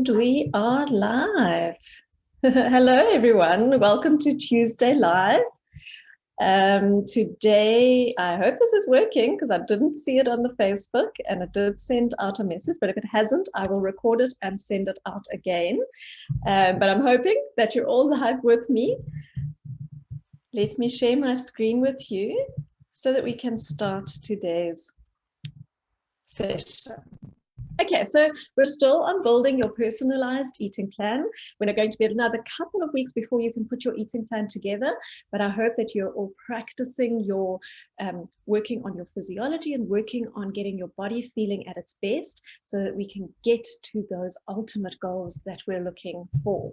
And we are live. Hello, everyone. Welcome to Tuesday Live. Today, I hope this is working because I didn't see it on the Facebook and it did send out a message, but if it hasn't, I will record it and send it out again. But I'm hoping that you're all live with me. Let me share my screen with you so that we can start today's session. Okay, so we're still on building your personalized eating plan. We're going to be another couple of weeks before you can put your eating plan together, but I hope that you're all practicing your working on your physiology and working on getting your body feeling at its best so that we can get to those ultimate goals that we're looking for.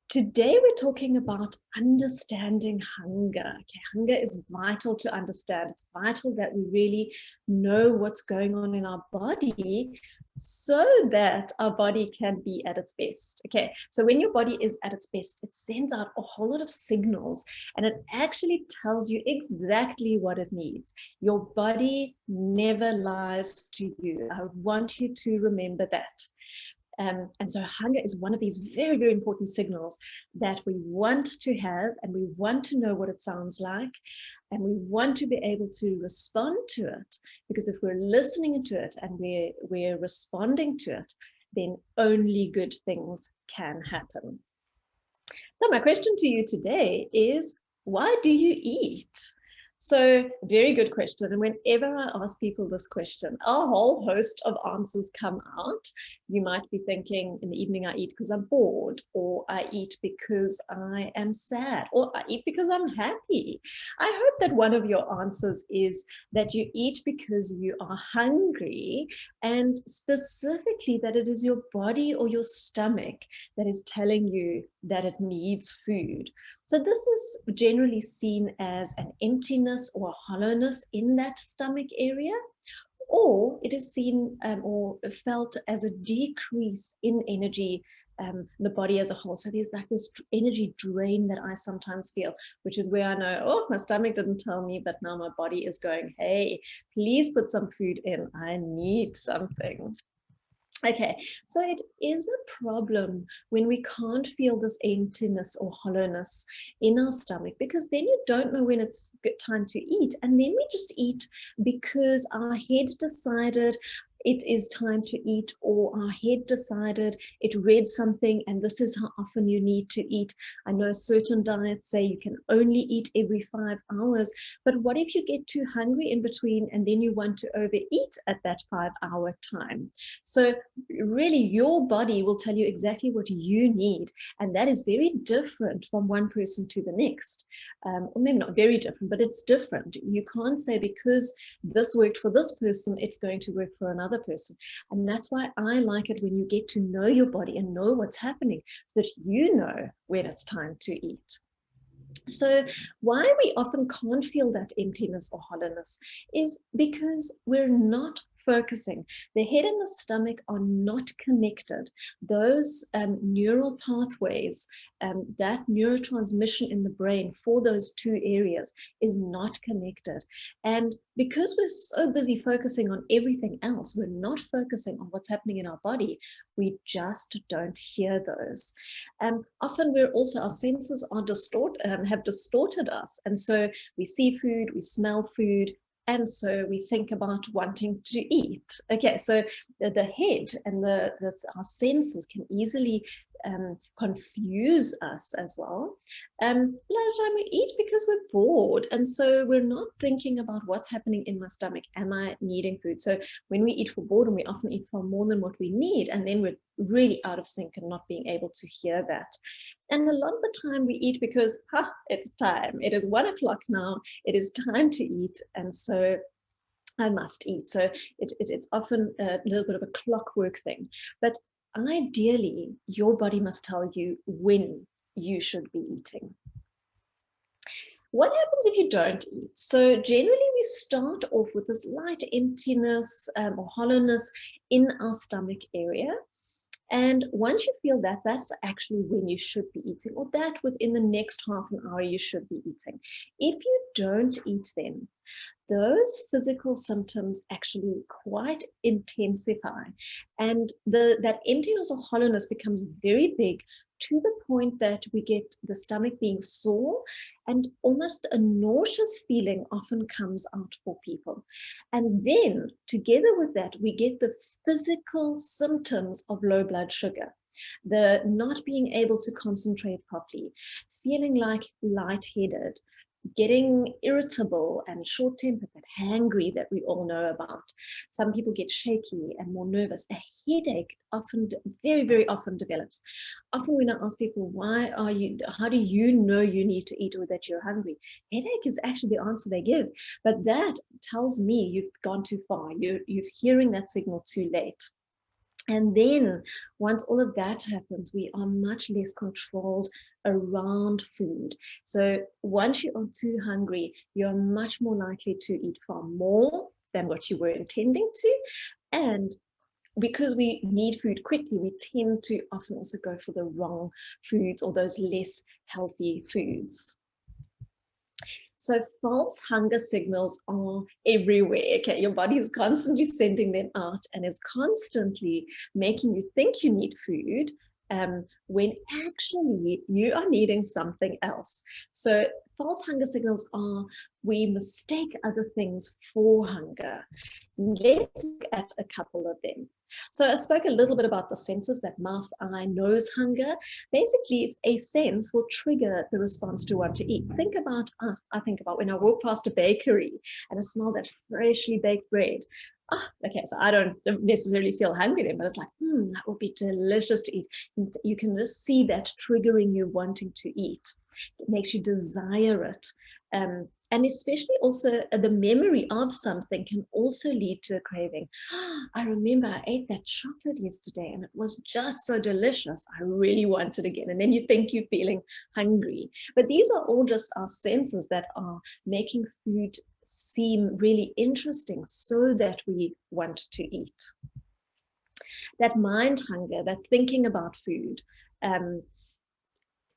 Today, we're talking about understanding hunger. Okay, hunger is vital to understand. It's vital that we really know what's going on in our body so that our body can be at its best. Okay, so when your body is at its best, it sends out a whole lot of signals and it actually tells you exactly what it needs. Your body never lies to you. I want you to remember that. And so hunger is one of these very, very important signals that we want to have, and we want to know what it sounds like, and we want to be able to respond to it, because if we're listening to it and we're responding to it, then only good things can happen. So my question to you today is, why do you eat? So very good question. And whenever I ask people this question, a whole host of answers come out. You might be thinking, in the evening I eat because I'm bored, or I eat because I am sad, or I eat because I'm happy. I hope that one of your answers is that you eat because you are hungry, and specifically that it is your body or your stomach that is telling you that it needs food. So this is generally seen as an emptiness or a hollowness in that stomach area, or it is seen or felt as a decrease in energy, the body as a whole. So there's like this energy drain that I sometimes feel, which is where I know, oh, my stomach didn't tell me, but now my body is going, hey, please put some food in. I need something. Okay, so it is a problem when we can't feel this emptiness or hollowness in our stomach, because then you don't know when it's good time to eat. And then we just eat because our head decided it is time to eat, or our head decided it read something and this is how often you need to eat. I know certain diets say you can only eat every 5 hours, but what if you get too hungry in between and then you want to overeat at that 5-hour time? So really your body will tell you exactly what you need, and that is very different from one person to the next. Or maybe not very different, but it's different. You can't say because this worked for this person, it's going to work for another person. And that's why I like it when you get to know your body and know what's happening, so that you know when it's time to eat. So why we often can't feel that emptiness or hollowness is because we're not focusing. The head and the stomach are not connected. Those neural pathways, that neurotransmission in the brain for those two areas is not connected. And because we're so busy focusing on everything else, we're not focusing on what's happening in our body. We just don't hear those. Often we're also, our senses are have distorted us. And so we see food, we smell food, and so we think about wanting to eat. Okay, so the head and our senses can easily confuse us as well. A lot of the time we eat because we're bored, and so we're not thinking about what's happening in my stomach. Am I needing food? So when we eat for boredom, we often eat for more than what we need, and then we're really out of sync and not being able to hear that. And a lot of the time we eat because it's time. It is 1 o'clock now. It is time to eat, and so I must eat. So it's often a little bit of a clockwork thing. But ideally, your body must tell you when you should be eating. What happens if you don't eat? So generally we start off with this light emptiness or hollowness in our stomach area. And once you feel that, that's actually when you should be eating, or that within the next half an hour you should be eating. If you don't eat then, those physical symptoms actually quite intensify. And that emptiness or hollowness becomes very big, to the point that we get the stomach being sore, and almost a nauseous feeling often comes out for people. And then together with that, we get the physical symptoms of low blood sugar, the not being able to concentrate properly, feeling like lightheaded, getting irritable and short-tempered, that hangry that we all know about. Some people get shaky and more nervous. A headache often, very, very often develops. Often when I ask people, how do you know you need to eat or that you're hungry? Headache is actually the answer they give. But that tells me you've gone too far. You're hearing that signal too late. And then once all of that happens, we are much less controlled around food. So once you are too hungry, you're much more likely to eat far more than what you were intending to. And because we need food quickly, we tend to often also go for the wrong foods or those less healthy foods. So false hunger signals are everywhere. Okay, your body is constantly sending them out and is constantly making you think you need food, when actually you are needing something else. So false hunger signals are, we mistake other things for hunger. Let's look at a couple of them. So I spoke a little bit about the senses, that mouth, eye, nose hunger. Basically, a sense will trigger the response to want to eat. I think about when I walk past a bakery and I smell that freshly baked bread. Okay, so I don't necessarily feel hungry then, but it's like, that would be delicious to eat. You can just see that triggering you wanting to eat. It makes you desire it. And especially also the memory of something can also lead to a craving. I remember I ate that chocolate yesterday and it was just so delicious. I really want it again. And then you think you're feeling hungry. But these are all just our senses that are making food seem really interesting so that we want to eat. That mind hunger, that thinking about food,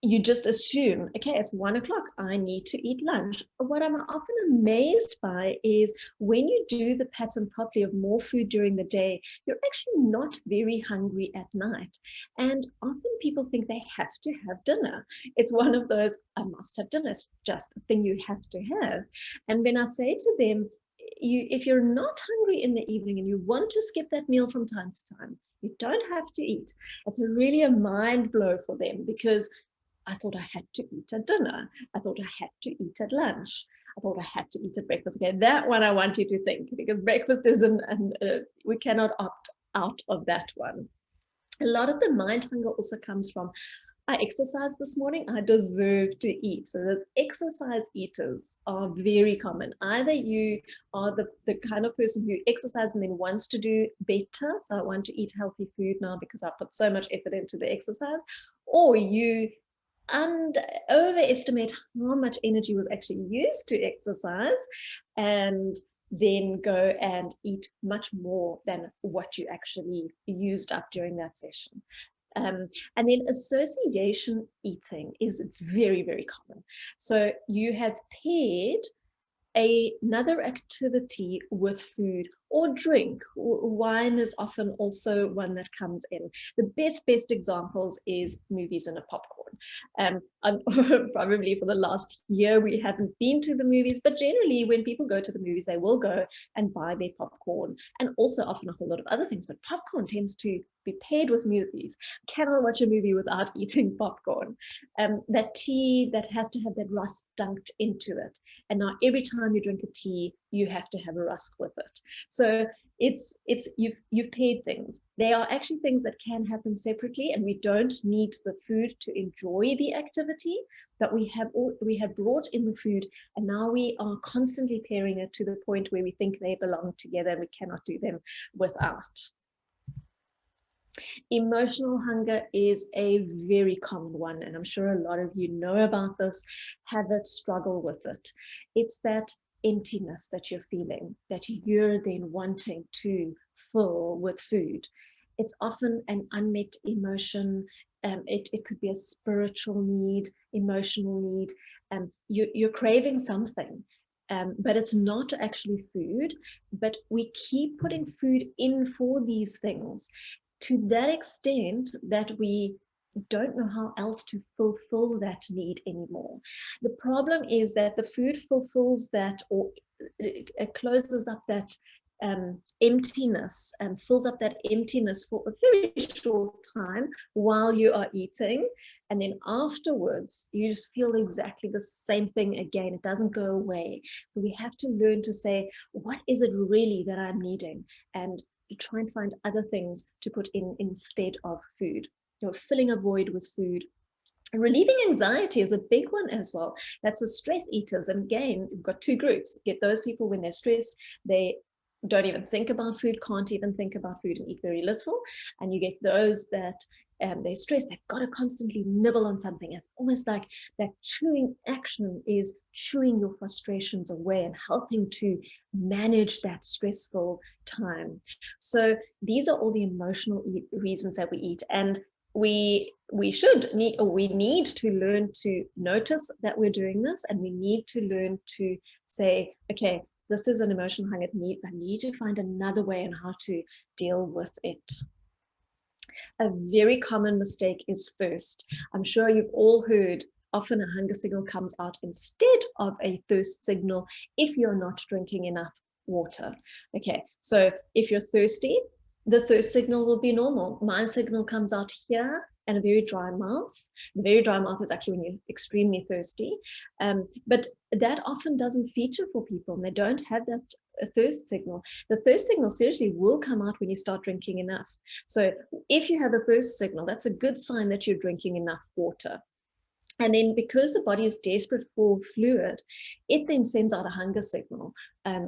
you just assume, okay, it's 1 o'clock, I need to eat lunch. What I'm often amazed by is when you do the pattern properly of more food during the day, you're actually not very hungry at night. And often people think they have to have dinner. It's one of those, I must have dinner. It's just a thing you have to have. And when I say to them, if you're not hungry in the evening and you want to skip that meal from time to time, you don't have to eat. It's really a mind blow for them, because I thought I had to eat at dinner. I thought I had to eat at lunch. I thought I had to eat at breakfast. Okay, that one I want you to think, because breakfast isn't, and we cannot opt out of that one. A lot of the mind hunger also comes from, I exercised this morning, I deserve to eat. So those exercise eaters are very common. Either you are the kind of person who exercises and then wants to do better. So I want to eat healthy food now because I put so much effort into the exercise, or you overestimate how much energy was actually used to exercise and then go and eat much more than what you actually used up during that session. And then association eating is very, very common. So you have paired another activity with food or drink. Wine is often also one that comes in. The best examples is movies and a popcorn. Probably for the last year we haven't been to the movies, but generally when people go to the movies, they will go and buy their popcorn, and also often a whole lot of other things, but popcorn tends to be paired with movies. Cannot watch a movie without eating popcorn. That tea that has to have that rusk dunked into it. And now every time you drink a tea, you have to have a rusk with it. So you've paired things. They are actually things that can happen separately, and we don't need the food to enjoy the activity, but we have brought in the food, and now we are constantly pairing it to the point where we think they belong together and we cannot do them without. Emotional hunger is a very common one, and I'm sure a lot of you know about this, have it, struggle with it. It's that emptiness that you're feeling, that you're then wanting to fill with food. It's often an unmet emotion. It could be a spiritual need, emotional need. You're craving something. but it's not actually food, but we keep putting food in for these things to that extent that we don't know how else to fulfill that need anymore. The problem is that the food fulfills that, or it closes up that emptiness and fills up that emptiness for a very short time while you are eating, and then afterwards you just feel exactly the same thing again. It doesn't go away. So we have to learn to say, what is it really that I'm needing, and to try and find other things to put in instead of food. Filling a void with food. Relieving anxiety is a big one as well. That's the stress eaters. And again, we've got two groups. Get those people when they're stressed, they don't even think about food, can't even think about food and eat very little. And you get those that they're stressed, they've got to constantly nibble on something. It's almost like that chewing action is chewing your frustrations away and helping to manage that stressful time. So these are all the emotional reasons that we eat. And we need to learn to notice that we're doing this, and we need to learn to say, okay, this is an emotional hunger. I need to find another way on how to deal with it. A very common mistake is thirst. I'm sure you've all heard often a hunger signal comes out instead of a thirst signal if you're not drinking enough water. Okay, so if you're thirsty, the thirst signal will be normal. My signal comes out here and a very dry mouth. The very dry mouth is actually when you're extremely thirsty. But that often doesn't feature for people, and they don't have that thirst signal. The thirst signal seriously will come out when you start drinking enough. So if you have a thirst signal, that's a good sign that you're drinking enough water. And then because the body is desperate for fluid, it then sends out a hunger signal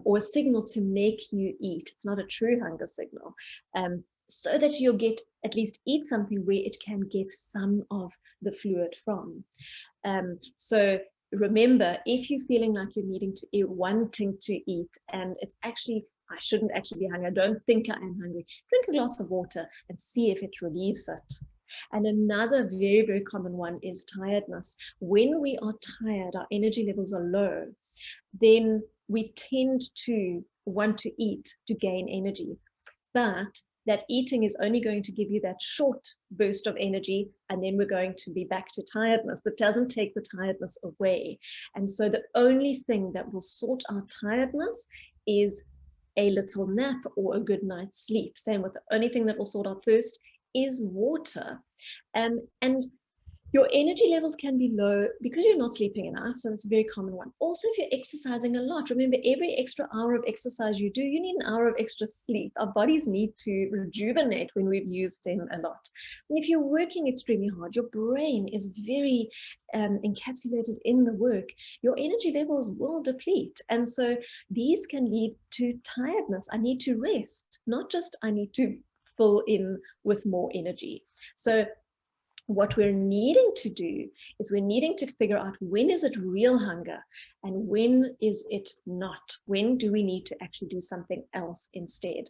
or a signal to make you eat. It's not a true hunger signal. So that you'll at least eat something where it can get some of the fluid from. So remember, if you're feeling like you're wanting to eat, and it's actually, I shouldn't actually be hungry, I don't think I am hungry, drink a glass of water and see if it relieves it. And another very, very common one is tiredness. When we are tired, our energy levels are low, then we tend to want to eat to gain energy. But that eating is only going to give you that short burst of energy, and then we're going to be back to tiredness. That doesn't take the tiredness away. And so the only thing that will sort out tiredness is a little nap or a good night's sleep. Same with the only thing that will sort out thirst is water. And your energy levels can be low because you're not sleeping enough. So that's a very common one. Also, if you're exercising a lot, remember, every extra hour of exercise you do, you need an hour of extra sleep. Our bodies need to rejuvenate when we've used them a lot. And if you're working extremely hard, your brain is very encapsulated in the work, your energy levels will deplete. And so these can lead to tiredness. I need to rest, not just I need to fill in with more energy. So what we're needing to do is we're needing to figure out, when is it real hunger and when is it not? When do we need to actually do something else instead?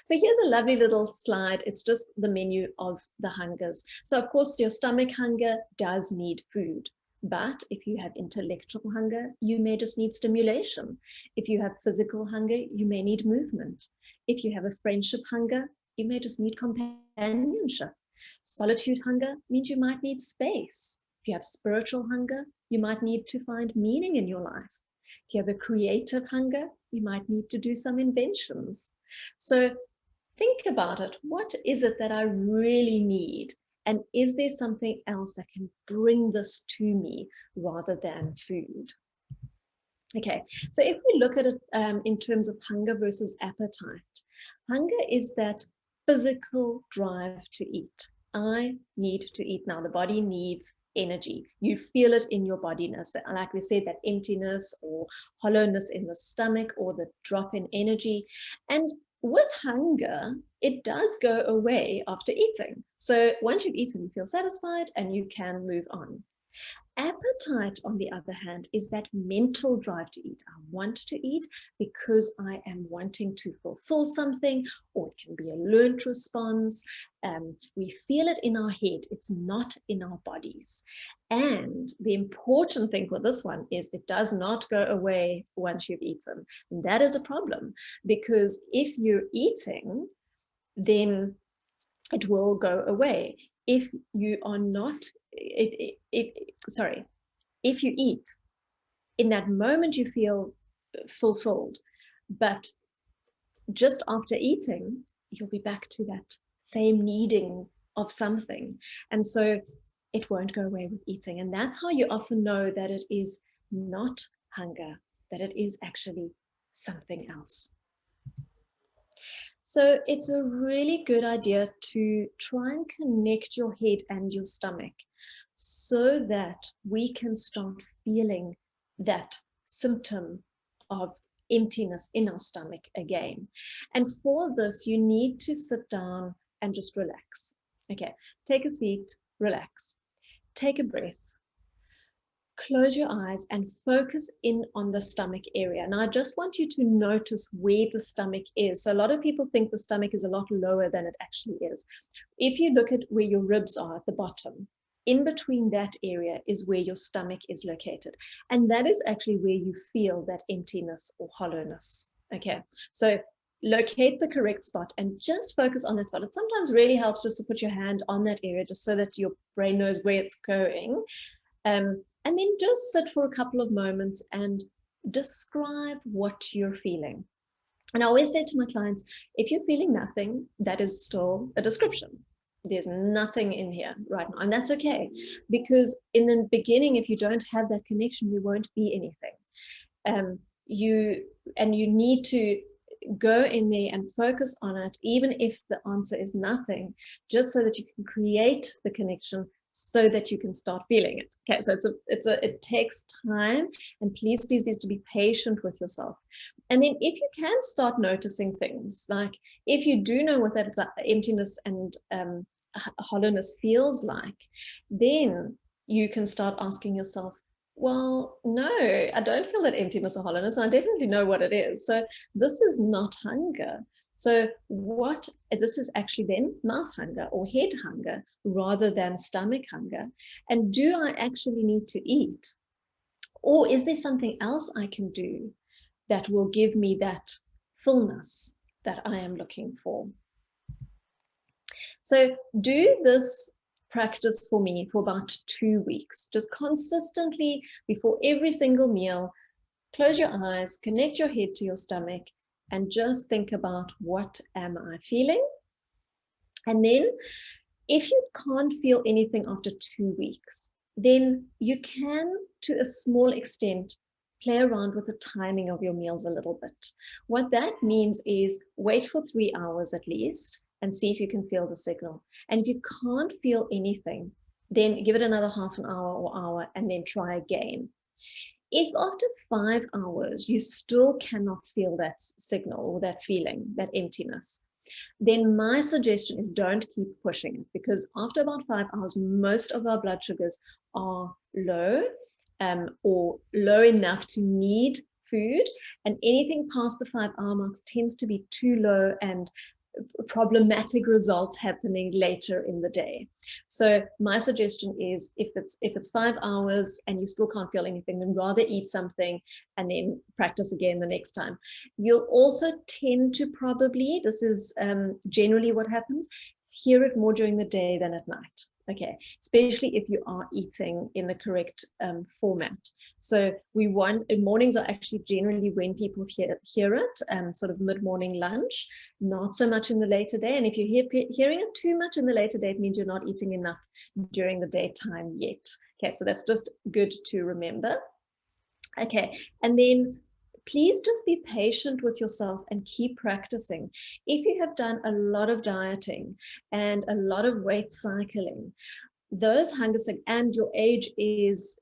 So here's a lovely little slide. It's just the menu of the hungers. So of course, your stomach hunger does need food. But if you have intellectual hunger, you may just need stimulation. If you have physical hunger, you may need movement. If you have a friendship hunger, you may just need companionship. Solitude hunger means you might need space. If you have spiritual hunger, you might need to find meaning in your life. If you have a creative hunger, you might need to do some inventions. So think about it. What is it that I really need? And is there something else that can bring this to me rather than food? Okay, so if we look at it in terms of hunger versus appetite, hunger is that physical drive to eat. I need to eat now. The body needs energy. You feel it in your body. Like we said, that emptiness or hollowness in the stomach or the drop in energy. And with hunger, it does go away after eating. So once you've eaten, you feel satisfied and you can move on. Appetite, on the other hand, is that mental drive to eat. I want to eat because I am wanting to fulfill something, or it can be a learned response. We feel it in our head, it's not in our bodies. And the important thing for this one is it does not go away once you've eaten. And that is a problem, because if you're eating, then it will go away. If you are not, if you eat, in that moment you feel fulfilled, but just after eating, you'll be back to that same needing of something. And so it won't go away with eating. And that's how you often know that it is not hunger, that it is actually something else. So it's a really good idea to try and connect your head and your stomach so that we can start feeling that symptom of emptiness in our stomach again. And for this, you need to sit down and just relax. Okay, take a seat, relax, take a breath. Close your eyes and focus in on the stomach area. Now, I just want you to notice where the stomach is. So a lot of people think the stomach is a lot lower than it actually is. If you look at where your ribs are at the bottom, in between that area is where your stomach is located. And that is actually where you feel that emptiness or hollowness. Okay, so locate the correct spot and just focus on that spot. It sometimes really helps just to put your hand on that area just so that your brain knows where it's going. And then just sit for a couple of moments and describe what you're feeling. And I always say to my clients, if you're feeling nothing, that is still a description. There's nothing in here right now. And that's okay. Because in the beginning, if you don't have that connection, you won't be anything. You need to go in there and focus on it, even if the answer is nothing, just so that you can create the connection so that you can start feeling it. Okay, so it takes time, and please to be patient with yourself. And then if you can start noticing things, like if you do know what that emptiness and hollowness feels like, then you can start asking yourself, well, no, I don't feel that emptiness or hollowness, and I definitely know what it is. So this is not hunger. So this is actually then mouth hunger or head hunger rather than stomach hunger. And do I actually need to eat? Or is there something else I can do that will give me that fullness that I am looking for? So do this practice for me for about 2 weeks, just consistently before every single meal. Close your eyes, connect your head to your stomach, and just think about, what am I feeling? And then if you can't feel anything after 2 weeks, then you can, to a small extent, play around with the timing of your meals a little bit. What that means is wait for 3 hours at least and see if you can feel the signal. And if you can't feel anything, then give it another half an hour or hour and then try again. If after 5 hours you still cannot feel that signal or that feeling, that emptiness, then my suggestion is don't keep pushing it, because after about 5 hours, most of our blood sugars are low, or low enough to need food, and anything past the 5-hour mark tends to be too low and problematic results happening later in the day. So my suggestion is, if it's 5 hours and you still can't feel anything, then rather eat something and then practice again the next time. You'll also tend to probably, this is generally what happens, hear it more during the day than at night. Okay, especially if you are eating in the correct format. So mornings are actually generally when people hear it, sort of mid-morning lunch, not so much in the later day. And if you're hearing it too much in the later day, it means you're not eating enough during the daytime yet. Okay, so that's just good to remember. Okay, and then please just be patient with yourself and keep practicing. If you have done a lot of dieting and a lot of weight cycling, those hunger signals, and your age is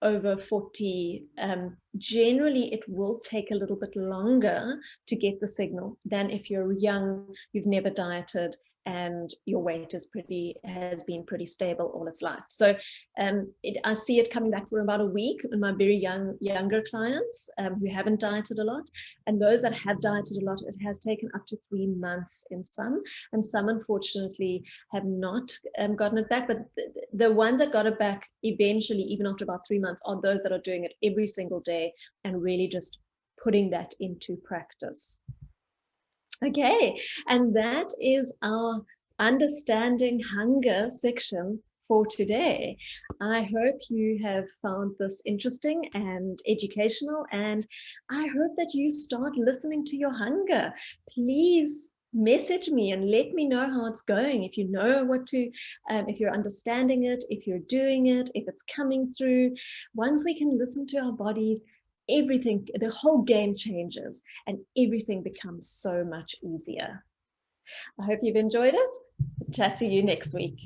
over 40, generally it will take a little bit longer to get the signal than if you're young, you've never dieted, and your weight has been pretty stable all its life. So I see it coming back for about a week in my very younger clients who haven't dieted a lot. And those that have dieted a lot, it has taken up to 3 months in some, and some unfortunately have not gotten it back. But the ones that got it back eventually, even after about 3 months, are those that are doing it every single day and really just putting that into practice. Okay, and that is our understanding hunger section for today. I hope you have found this interesting and educational, and I hope that you start listening to your hunger. Please message me and let me know how it's going. If you know what to, if you're understanding it, if you're doing it, if it's coming through. Once we can listen to our bodies, everything, the whole game changes and everything becomes so much easier. I hope you've enjoyed it. Chat to you next week.